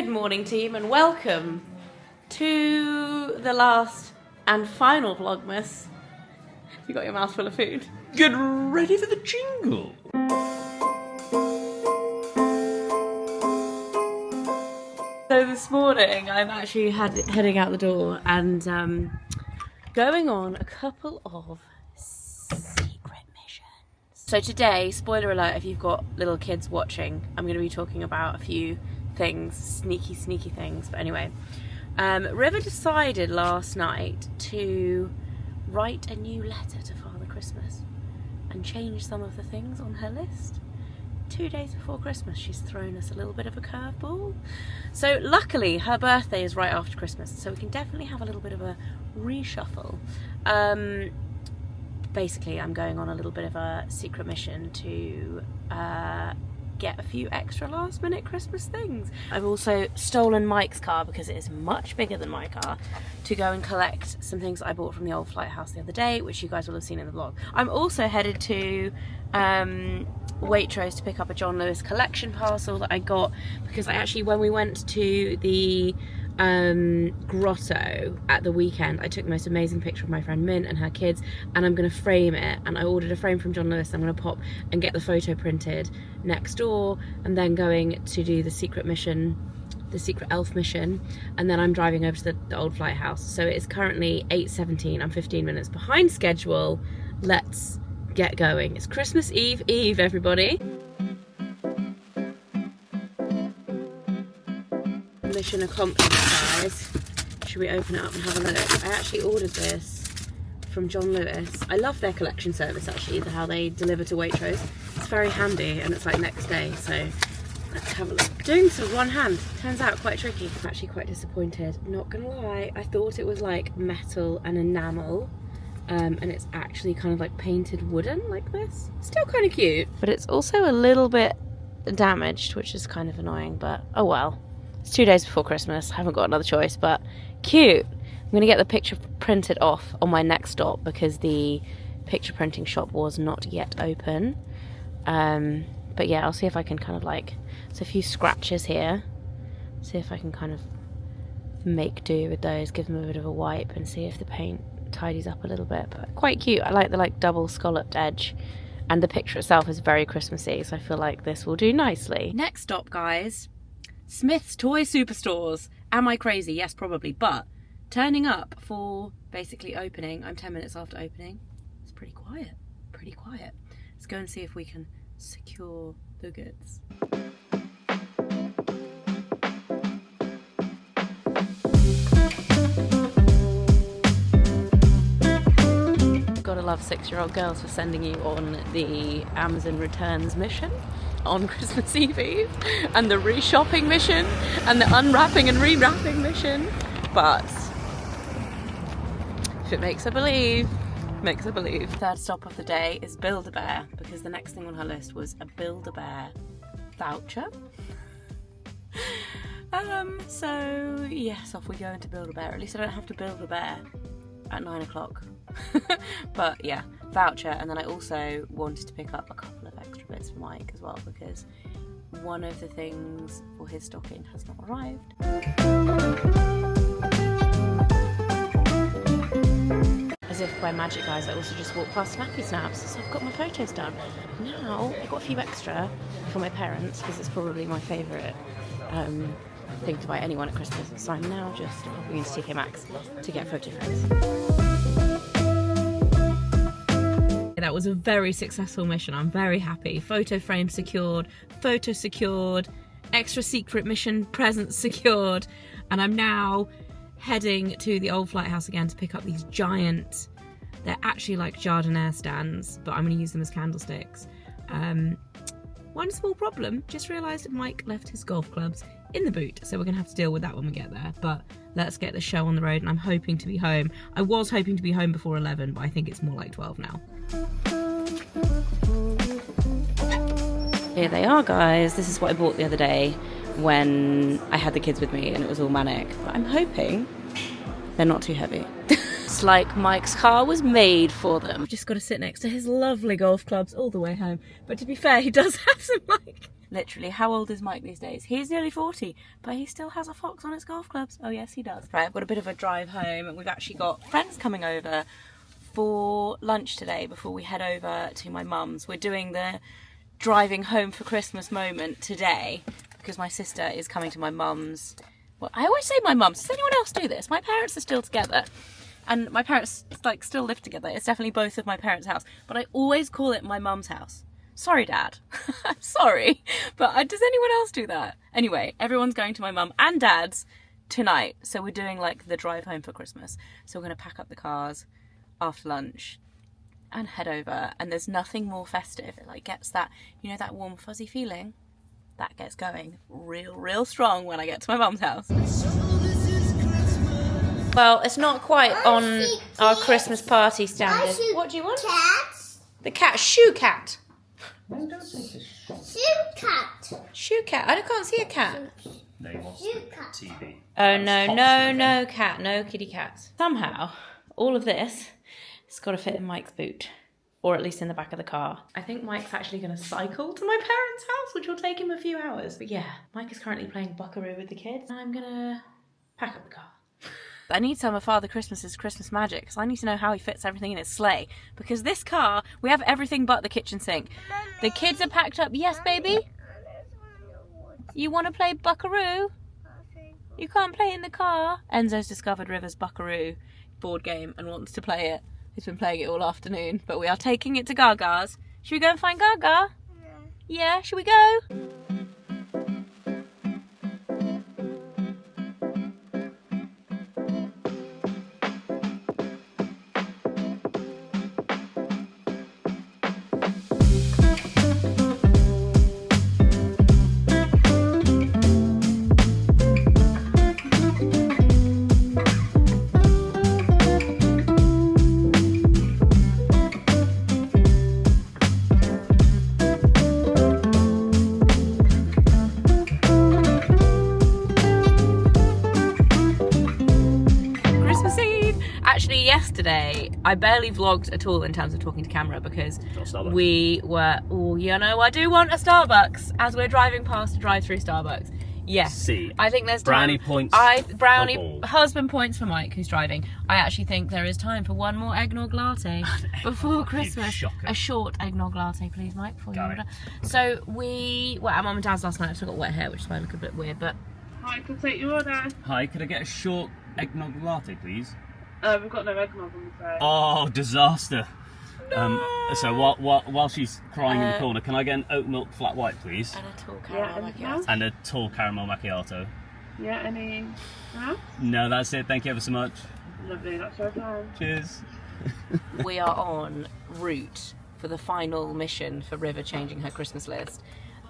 Good morning, team, and welcome to the last and final Vlogmas. You got your mouth full of food. Get ready for the jingle. So this morning, I'm actually heading out the door and going on a couple of secret missions. So today, spoiler alert, if you've got little kids watching, I'm going to be talking about a few things, sneaky things. But anyway, River decided last night to write a new letter to Father Christmas and change some of the things on her list. 2 days before Christmas, she's thrown us a little bit of a curveball. So luckily her birthday is right after Christmas, so we can definitely have a little bit of a reshuffle. Basically, I'm going on a little bit of a secret mission to get a few extra last minute Christmas things. I've also stolen Mike's car, because it is much bigger than my car, to go and collect some things that I bought from the old flight house the other day, which you guys will have seen in the vlog. I'm also headed to Waitrose to pick up a John Lewis collection parcel that I got, because I actually, when we went to the grotto at the weekend, I took the most amazing picture of my friend Min and her kids, and I'm going to frame it, and I ordered a frame from John Lewis. I'm going to pop and get the photo printed next door, and then going to do the secret mission, the secret elf mission, and then I'm driving over to the old flight house. So it is currently 8:17. I'm 15 minutes behind schedule. Let's get going. It's Christmas Eve, everybody. Mission accomplished, guys. Should we open it up and have a look? I actually ordered this from John Lewis. I love their collection service, actually, how they deliver to Waitrose. It's very handy, and it's like next day, so let's have a look. Doing this with one hand turns out quite tricky. I'm actually quite disappointed, not gonna lie. I thought it was like metal and enamel, and it's actually kind of like painted wooden like this. Still kind of cute, but it's also a little bit damaged, which is kind of annoying, but oh well. It's 2 days before Christmas, I haven't got another choice, but cute. I'm going to get the picture printed off on my next stop, because the picture printing shop was not yet open. But yeah, I'll see if I can kind of like, there's a few scratches here, see if I can kind of make do with those, give them a bit of a wipe and see if the paint tidies up a little bit. But quite cute. I like the like double scalloped edge, and the picture itself is very Christmassy, so I feel like this will do nicely. Next stop, guys. Smith's Toy Superstores. Am I crazy? Yes, probably. But turning up for basically opening, I'm 10 minutes after opening. It's pretty quiet. Pretty quiet. Let's go and see if we can secure the goods. Gotta love 6-year-old girls for sending you on the Amazon returns mission on Christmas Eve, and the reshopping mission, and the unwrapping and rewrapping mission. But if it makes her believe, makes her believe. Third stop of the day is Build-A-Bear, because the next thing on her list was a Build-A-Bear voucher. So yes, off we go into Build-A-Bear. At least I don't have to build a bear at 9 o'clock. But yeah, voucher. And then I also wanted to pick up a couple of extra bits for Mike as well, because one of the things for his stocking has not arrived. As if by magic, guys, I also just walked past Snappy Snaps, so I've got my photos done. Now I've got a few extra for my parents, because it's probably my favourite thing to buy anyone at Christmas, so I'm now just popping into TK Maxx to get photo frames. That was a very successful mission. I'm very happy. Photo frame secured, photo secured, extra secret mission presents secured, and I'm now heading to the old flight house again to pick up these giant, they're actually like jardiniere stands, but I'm going to use them as candlesticks. One small problem, just realised that Mike left his golf clubs in the boot, so we're going to have to deal with that when we get there. But let's get the show on the road, and I'm hoping to be home. I was hoping to be home before 11, but I think it's more like 12 now. Here they are, guys. This is what I bought the other day when I had the kids with me and it was all manic. But I'm hoping they're not too heavy. It's like Mike's car was made for them. I've just got to sit next to his lovely golf clubs all the way home. But to be fair, he does have some like Literally, how old is Mike these days? He's nearly 40, but he still has a fox on his golf clubs. Oh yes, he does. Right, I've got a bit of a drive home, and we've actually got friends coming over for lunch today before we head over to my mum's. We're doing the driving home for Christmas moment today because my sister is coming to my mum's. Well, I always say my mum's. Does anyone else do this? My parents are still together, and my parents like still live together. It's definitely both of my parents' house, but I always call it my mum's house. Sorry, Dad. I'm sorry, but does anyone else do that? Anyway, everyone's going to my mum and Dad's tonight, so we're doing like the drive home for Christmas. So we're going to pack up the cars after lunch and head over, and there's nothing more festive. It like gets that, you know, that warm fuzzy feeling that gets going real strong when I get to my mum's house. Well, it's not quite on our Christmas party standard. What do you want? Cats. The cat, shoe cat. No, don't say this. Shoe cat. Shoe cat. I can't see a cat. No, he wants Shoe the cat. TV. Oh no cat, no kitty cats. Somehow, all of this has got to fit in Mike's boot, or at least in the back of the car. I think Mike's actually going to cycle to my parents' house, which will take him a few hours. But yeah, Mike is currently playing Buckaroo with the kids, and I'm going to pack up the car. I need some of Father Christmas's Christmas magic, because I need to know how he fits everything in his sleigh. Because this car, we have everything but the kitchen sink. The kids are packed up. Yes, baby? You want to play Buckaroo? You can't play in the car. Enzo's discovered River's Buckaroo board game and wants to play it. He's been playing it all afternoon, but we are taking it to Gaga's. Should we go and find Gaga? Yeah, should we go? Yesterday, I barely vlogged at all in terms of talking to camera because we were, oh, you know, I do want a Starbucks as we're driving past a drive-through Starbucks. Yes. See, I think there's brownie time. points. Brownie husband points for Mike who's driving. I actually think there is time for one more eggnog latte before Christmas. Shocker. A short eggnog latte, please, Mike, before you Got order. it. So we were at Mum and Dad's last night. I've still got wet hair, which is why I look a bit weird, but Hi, can I take your order? Hi, could I get a short eggnog latte, please? We've got no eggnog on the tray. Oh, disaster. So while she's crying in the corner, can I get an oat milk flat white, please? and a tall caramel anything macchiato. else? And a tall caramel macchiato. Yeah, any else? No, that's it. Thank you ever so much. Lovely, that's your time. Cheers. We are en route for the final mission for River changing her Christmas list.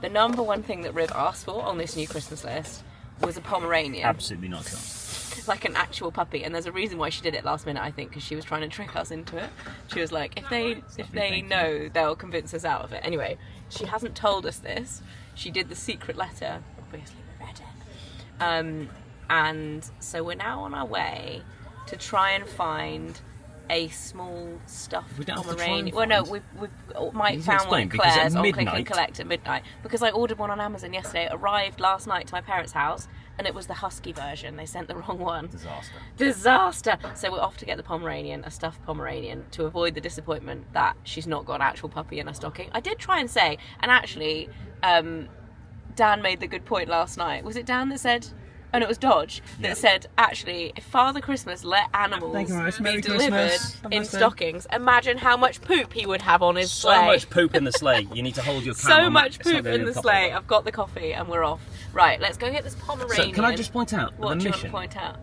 The number one thing that Riv asked for on this new Christmas list was a Pomeranian. Absolutely not a chance. Like an actual puppy, and there's a reason why she did it last minute, I think, because she was trying to trick us into it. She was like, if they know, they'll convince us out of it. Anyway, she hasn't told us this. She did the secret letter. Obviously we read it. And so we're now on our way to try and find a small stuffed We don't have to try Pomeranian. and Well, no, find. we might You can found one explain, at because at Claire's on Click and midnight- Collect at midnight, because I ordered one on Amazon yesterday. It arrived last night to my parents' house, and it was the husky version. They sent the wrong one. Disaster. So we're off to get the Pomeranian, a stuffed Pomeranian, to avoid the disappointment that she's not got an actual puppy in her stocking. I did try and say, and actually, Dan made the good point last night. Was it Dan that said? Oh no, it was Dodge that said, actually, if Father Christmas let animals Thank you very much. be Merry delivered Christmas. Have a in nice day. stockings, imagine how much poop he would have on his So sleigh. much poop in the sleigh. You need to hold your camera. So much It's not poop gonna in be the a couple sleigh. of I've got the coffee and we're off. Right, let's go get this Pomeranian. So can I just point out What the do you want mission to point out?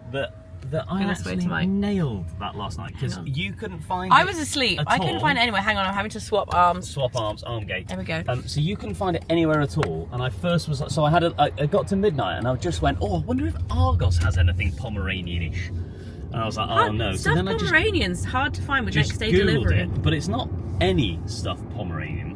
that I Gonna swear to actually Mike. nailed that last night because Hang on. you couldn't find I it was asleep. at I couldn't all. find it anywhere. Hang on, I'm having to swap arms. Swap arms, arm gate. There we go. So you couldn't find it anywhere at all, and I first was so I got to midnight, and I just went, oh, I wonder if Argos has anything Pomeranian-ish, and I was like, oh no. So Stuffed then I Pomeranians, hard to find with just next day Googled delivery. it, but it's not any stuffed Pomeranian.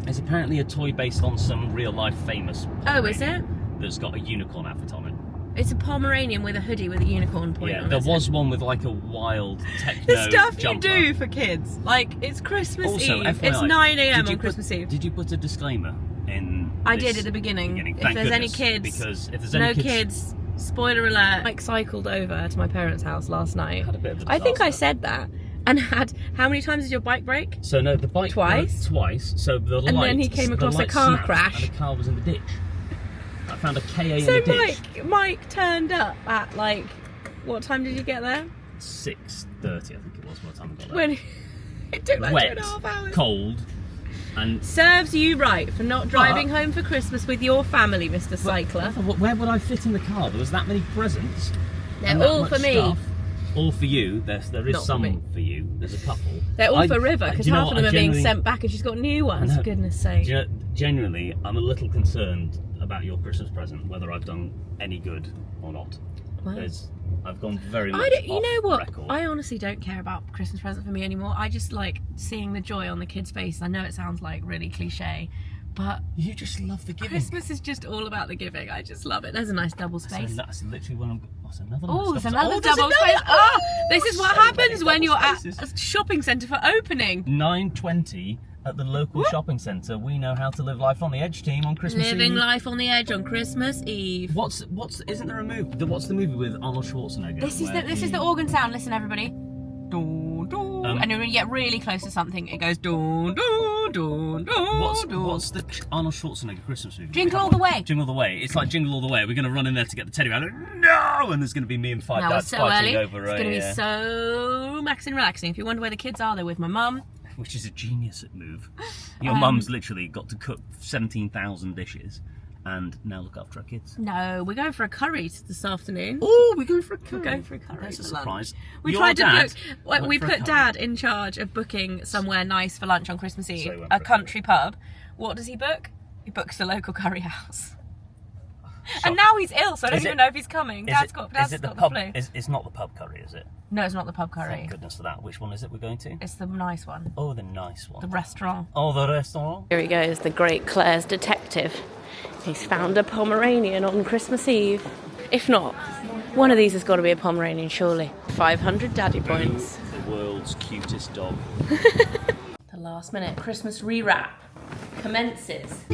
It's apparently a toy based on some real life famous. Oh, is it? That's got a unicorn outfit on it. It's a Pomeranian with a hoodie with a unicorn point Yeah, on there it. was one with like a wild techno The stuff jumper. you do for kids. Like, it's Christmas Also, Eve. FYI, It's 9 a.m. did you on Christmas Eve. Did you put a disclaimer in. I did at the beginning. If Thank there's any goodness, kids, because if there's any no kids. Spoiler alert. Mike cycled over to my parents' house last night. Had a bit of a I think I disaster. said that. And had, how many times did your bike break? So no, the bike Twice? broke twice. So the light. And then he came across a light car snapped crash. And the car was in the ditch. I found a KA in So the ditch. Mike turned up at like, what time did you get there? 6:30, I think it was by the time I got there. When it took like Wet, 2.5 hours. cold, and Serves you right for not driving home for Christmas with your family, Mr. Cycler. where would I fit in the car? There was that many presents. They're and that all much for me. stuff. All for you. There is Not for some me. for you. There's a couple. They're all for River, do because you know half what? of them I are being genuinely- sent back and she's got new ones, I for know. goodness sake. Do you know, genuinely, I'm a little concerned about your Christmas present, whether I've done any good or not. Well, Because I've gone very much you off know what? record. I honestly don't care about Christmas present for me anymore. I just like seeing the joy on the kids' faces. I know it sounds like really cliche, but You just love the giving. Christmas is just all about the giving. I just love it. There's a nice double So space. that's literally when I'm. What's another? Oh, nice there's stuff. another there's double another- space. Oh, this is what so happens many when you're double at spaces. a shopping centre for opening. 9:20 at the local shopping centre. We know how to live life on the edge team on Christmas Living Eve. life on the edge on Christmas Eve. What's isn't there a movie? What's the movie with Arnold Schwarzenegger? This is where the he- organ sound. Listen, everybody. Doo, doo. And when you get really close to something, it goes doo, doo, doo, doo, What's the Arnold Schwarzenegger Christmas movie? Jingle All the Way. Jingle All the Way. It's like Jingle All the Way. We're going to run in there to get the teddy bear. No! And there's going to be me and five Now dads it's so fighting early. over It's going to be so maxing and relaxing. If you wonder where the kids are, they're with my mum. which is a genius move. Your mum's literally got to cook 17,000 dishes and now look after our kids. No, we're going for a curry this afternoon. Oh, we're going for a curry. We're going for a curry. That's a for lunch. surprise. We Your tried to dad book. went We for a put curry. Dad in charge of booking somewhere nice for lunch on Christmas Eve. he went A for a country pub. What does he book? He books the local curry house. Shock. And now he's ill, so I don't Is even it- know if he's coming. Is Dad's it- got is it the pub? flu. It's not the pub curry, is it? No, it's not the pub curry. Thank goodness for that. Which one is it we're going to? It's the nice one. Oh, the nice one. The restaurant. Oh, the restaurant. Here he goes, the great Claire's detective. He's found a Pomeranian on Christmas Eve. If not, one of these has got to be a Pomeranian, surely. 500 daddy points. The world's cutest dog. The last minute Christmas rewrap commences.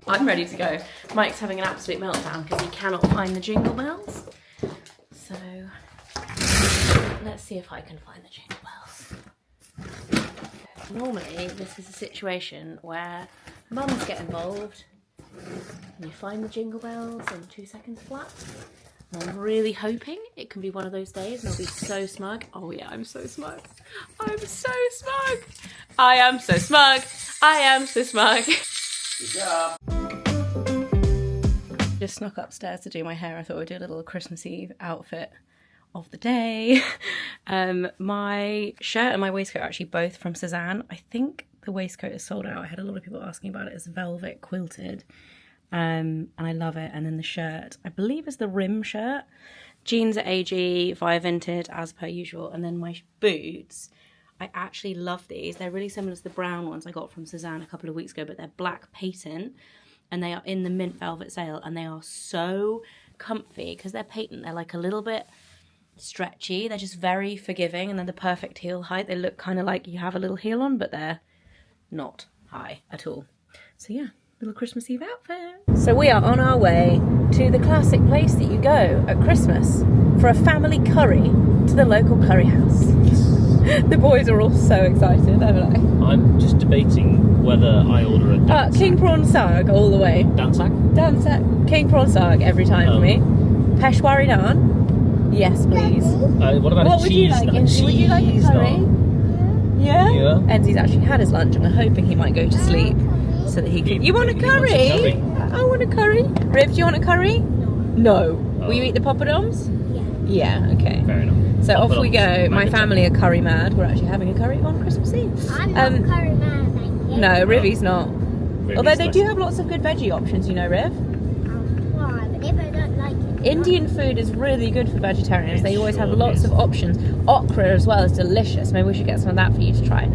I'm ready to go. Mike's having an absolute meltdown because he cannot find the jingle bells. So let's see if I can find the jingle bells. Normally this is a situation where mums get involved and you find the jingle bells in 2 seconds flat. And I'm really hoping it can be one of those days and I'll be so smug. Oh yeah, I'm so smug. I'm so smug. I am so smug. I am so smug. Good job. Just snuck upstairs to do my hair. I thought we'd do a little Christmas Eve outfit of the day. My shirt and my waistcoat are actually both from Suzanne. I think the waistcoat is sold out. I had a lot of people asking about it. It's velvet quilted. And I love it. And then the shirt, I believe, is the rim shirt. Jeans are AG, via Vinted, as per usual. And then my boots, I actually love these. They're really similar to the brown ones I got from Suzanne a couple of weeks ago, but they're black patent. And they are in the mint velvet sale. And they are so comfy because they're patent. They're like a little bit stretchy. They're just very forgiving. And they're the perfect heel height. They look kind of like you have a little heel on, but they're not high at all. So yeah. Little Christmas Eve outfit. So we are on our way to the classic place that you go at Christmas for a family curry to the local curry house. The boys are all so excited, haven't I'm just debating whether I order a I? King prawn sarg all the way. dansak. Dansak. King prawn sarg every time for me. Peshwari naan. Yes, please. What about What a would you cheese like? naan? Would you like a Cheese curry? naan. Yeah? Yeah. Enzi's actually had his lunch and we're hoping he might go to sleep so that he can... You want a He wants a curry? curry. I want a curry. Riv, do you want a curry? No. Will you eat the poppadoms? Yeah. Yeah, okay. Fair enough. So off we go. Poppadoms, My maggot. family are curry mad. We're actually having a curry on Christmas Eve. I'm not curry man, thank you. No, Rivy's not. Really Although they nice. do have lots of good veggie options, you know, Riv. Why? But if I don't like it, Indian food is really good for vegetarians. It They always have sure lots is. of options. Okra as well is delicious. Maybe we should get some of that for you to try.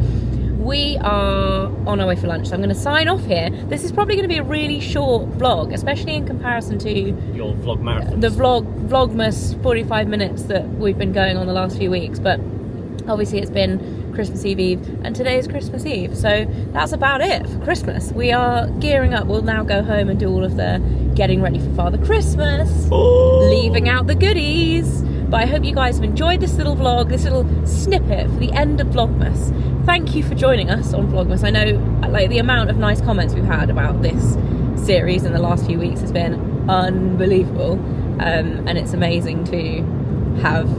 We are on our way for lunch, so I'm going to sign off here. This is probably going to be a really short vlog, especially in comparison to Your vlog marathon. the Vlogmas 45 minutes that we've been going on the last few weeks. But obviously it's been Christmas Eve, and today is Christmas Eve, so that's about it for Christmas. We are gearing up. We'll now go home and do all of the getting ready for Father Christmas, leaving out the goodies. But I hope you guys have enjoyed this little vlog, this little snippet for the end of Vlogmas. Thank you for joining us on Vlogmas. I know, like, the amount of nice comments we've had about this series in the last few weeks has been unbelievable, and it's amazing to have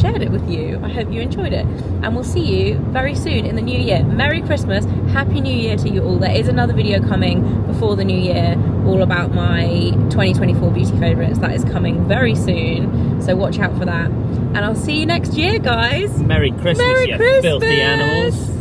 shared it with you. I hope you enjoyed it, and we'll see you very soon in the new year. Merry Christmas, Happy New Year to you all. There is another video coming before the new year all about my 2024 beauty favourites. That is coming very soon, so watch out for that, and I'll see you next year, guys. Merry Christmas, Merry you Christmas. filthy animals.